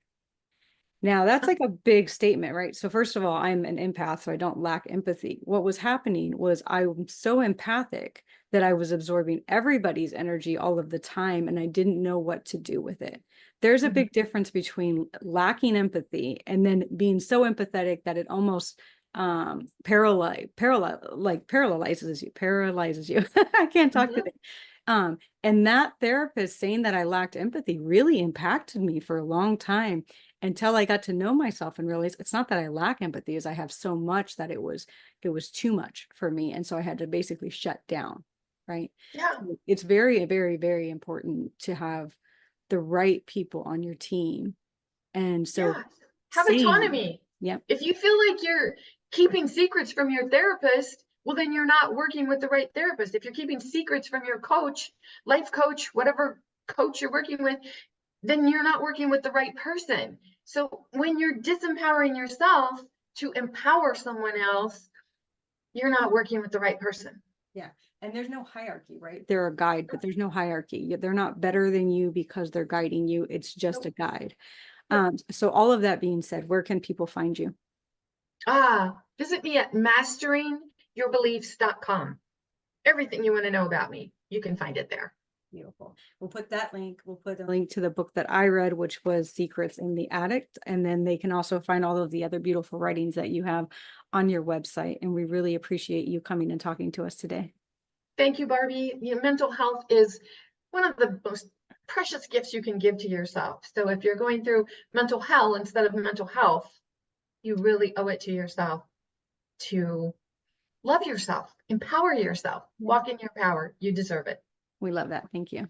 Now, that's like a big statement, right? So first of all, I'm an empath, so I don't lack empathy. What was happening was I'm so empathic that I was absorbing everybody's energy all of the time, and I didn't know what to do with it. There's a big difference between lacking empathy and then being so empathetic that it almost paralyzes you. I can't talk Mhm. today. And that therapist saying that I lacked empathy really impacted me for a long time, until I got to know myself and realize it's not that I lack empathy, is I have so much that it was too much for me. And so I had to basically shut down. Right. Yeah. So it's very, very, very important to have the right people on your team. And so Yeah. Have saying, autonomy. yep, If you feel like you're keeping secrets from your therapist, well, then you're not working with the right therapist. If you're keeping secrets from your coach, life coach, whatever coach you're working with, then you're not working with the right person. So when you're disempowering yourself to empower someone else, you're not working with the right person. yeah. And there's no hierarchy, right? They're a guide, but there's no hierarchy. They're not better than you because they're guiding you. It's just a Nope. guide. Yep. So all of that being said, where can people find you? Visit me at masteringyourbeliefs.com. Everything you want to know about me, you can find it there. Beautiful. We'll put that link. We'll put a link to the book that I read, which was Secrets in the Addict. And then they can also find all of the other beautiful writings that you have on your website. And we really appreciate you coming and talking to us today. Thank you, Barbie. Mental health is one of the most precious gifts you can give to yourself. So if you're going through mental hell instead of mental health, you really owe it to yourself to love yourself, empower yourself, Yeah. walk in your power. You deserve it. We love that. Thank you.